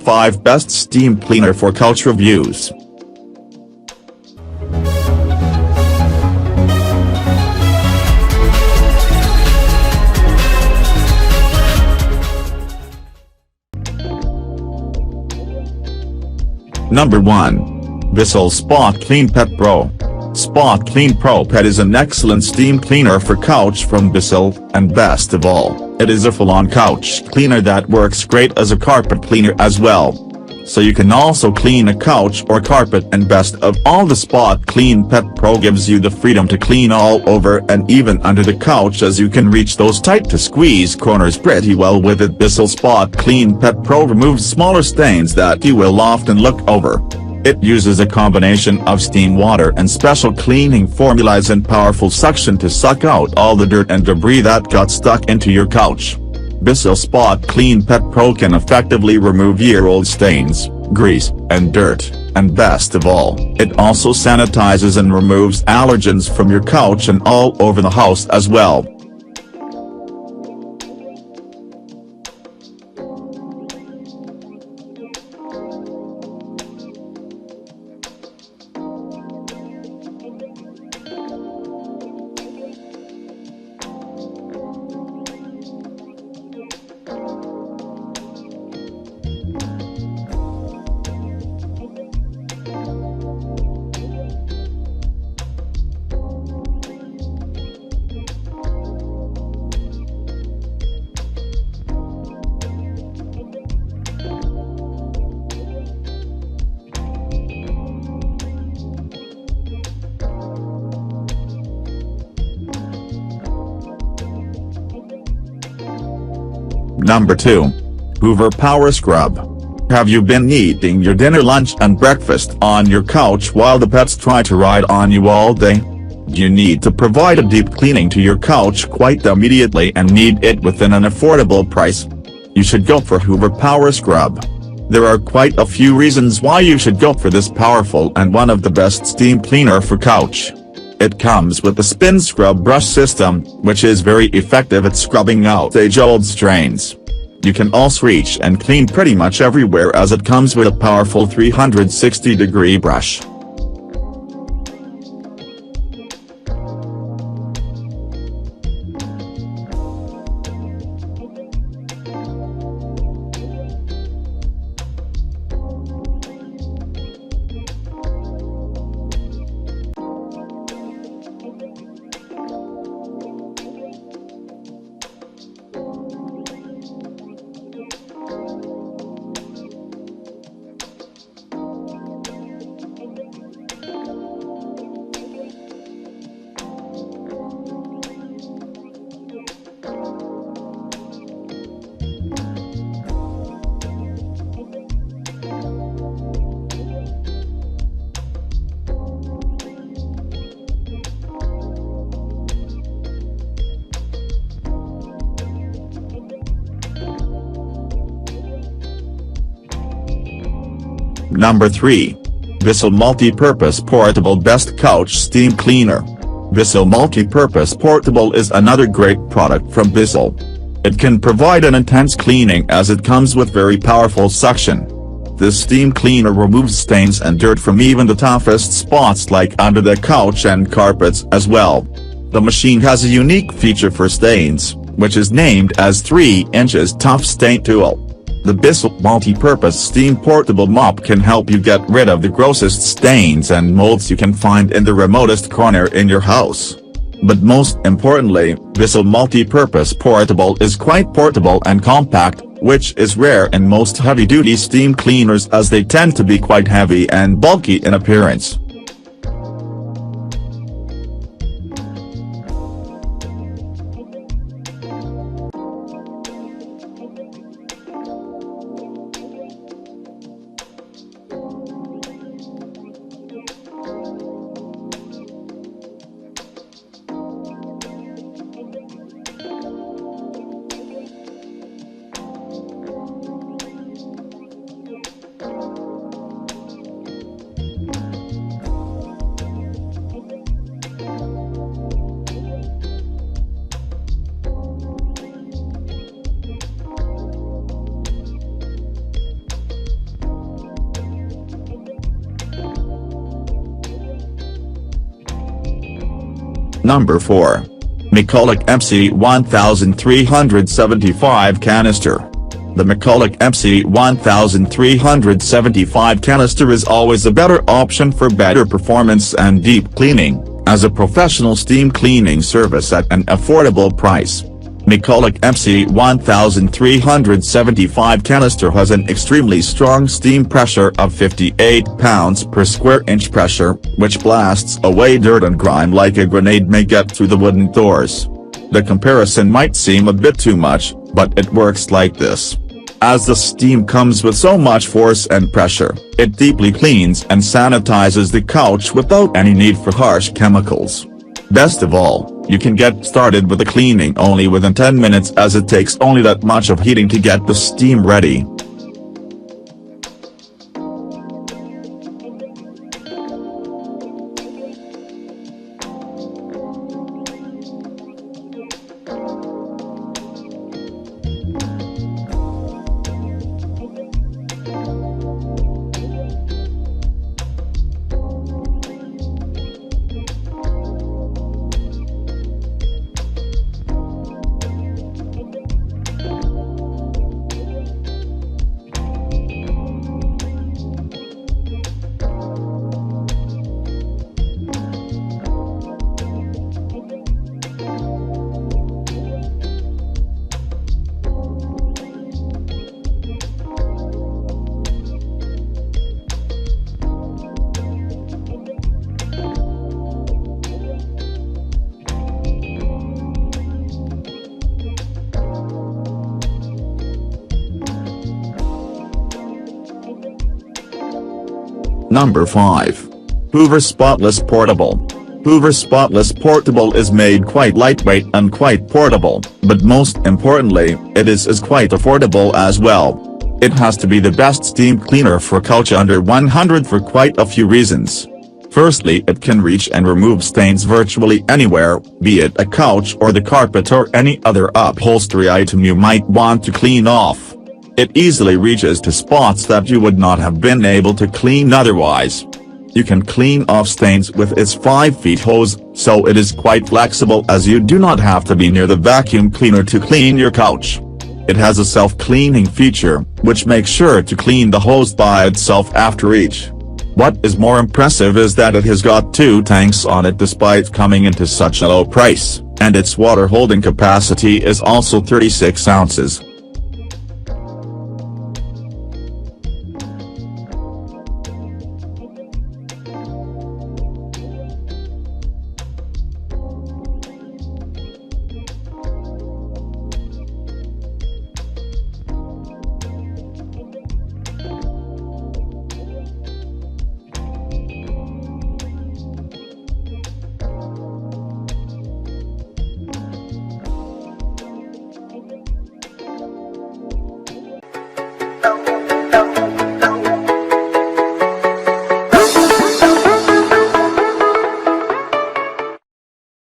5 Best Steam Cleaner for Couch Reviews. Number 1. Bissell Spot Clean Pet Pro. Spot Clean Pro Pet is an excellent steam cleaner for couch from Bissell, and best of all, it is a full-on couch cleaner that works great as a carpet cleaner as well. So you can also clean a couch or carpet, and best of all, the Spot Clean Pet Pro gives you the freedom to clean all over and even under the couch, as you can reach those tight to squeeze corners pretty well with it. Bissell Spot Clean Pet Pro removes smaller stains that you will often look over. It uses a combination of steam water and special cleaning formulas and powerful suction to suck out all the dirt and debris that got stuck into your couch. Bissell Spot Clean Pet Pro can effectively remove year-old stains, grease, and dirt, and best of all, it also sanitizes and removes allergens from your couch and all over the house as well. Number 2. Hoover Power Scrub. Have you been eating your dinner, lunch and breakfast on your couch while the pets try to ride on you all day? You need to provide a deep cleaning to your couch quite immediately and need it within an affordable price. You should go for Hoover Power Scrub. There are quite a few reasons why you should go for this powerful and one of the best steam cleaner for couch. It comes with a spin scrub brush system, which is very effective at scrubbing out age-old stains. You can also reach and clean pretty much everywhere, as it comes with a powerful 360-degree brush. Number 3. Bissell MultiPurpose Portable Best Couch Steam Cleaner. Bissell MultiPurpose Portable is another great product from Bissell. It can provide an intense cleaning as it comes with very powerful suction. This steam cleaner removes stains and dirt from even the toughest spots like under the couch and carpets as well. The machine has a unique feature for stains, which is named as 3 inches Tough Stain Tool. The Bissell MultiPurpose Steam Portable Mop can help you get rid of the grossest stains and molds you can find in the remotest corner in your house. But most importantly, Bissell MultiPurpose Portable is quite portable and compact, which is rare in most heavy-duty steam cleaners, as they tend to be quite heavy and bulky in appearance. Number 4. McCulloch MC1375 Canister. The McCulloch MC1375 Canister is always a better option for better performance and deep cleaning, as a professional steam cleaning service at an affordable price. McCulloch MC1375 Canister has an extremely strong steam pressure of 58 pounds per square inch pressure, which blasts away dirt and grime like a grenade may get through the wooden doors. The comparison might seem a bit too much, but it works like this. As the steam comes with so much force and pressure, it deeply cleans and sanitizes the couch without any need for harsh chemicals. Best of all, you can get started with the cleaning only within 10 minutes, as it takes only that much of heating to get the steam ready. Number 5. Hoover Spotless Portable. Hoover Spotless Portable is made quite lightweight and quite portable, but most importantly, it is quite affordable as well. It has to be the best steam cleaner for couch under 100 for quite a few reasons. Firstly, it can reach and remove stains virtually anywhere, be it a couch or the carpet or any other upholstery item you might want to clean off. It easily reaches to spots that you would not have been able to clean otherwise. You can clean off stains with its 5-feet hose, so it is quite flexible, as you do not have to be near the vacuum cleaner to clean your couch. It has a self-cleaning feature, which makes sure to clean the hose by itself after each. What is more impressive is that it has got 2 tanks on it despite coming into such a low price, and its water holding capacity is also 36 ounces.